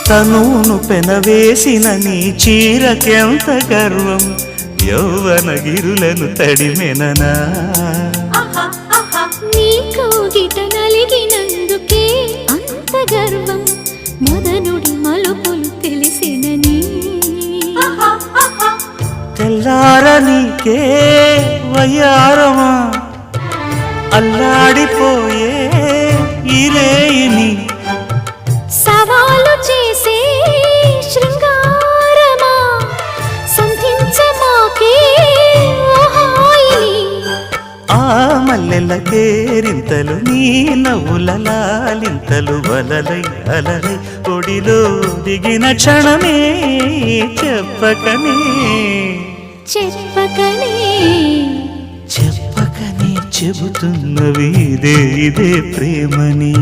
తనువును పెనవేసిన నీ చీరకెంత గర్వం యౌవన గిరులను తడిమెననా నీకు గిట నలిగినందుకే అంత గర్వం మదనుడి మలుపులు తెలిసినని తెల్లార నీకే వయ్యారమా అల్లాడిపోయే ఇరేయిని సవాలు చేసే శృంగారమా సంధించమాకే ఆ మల్లెల కేరింతలు నీ నవ్వుల లాలింతలు వలలై అలలై ఒడిలో దిగిన క్షణమే చెప్పకనే చెప్పకనే చెప్పకనే చెబుతున్నవి ఇదే ప్రేమని.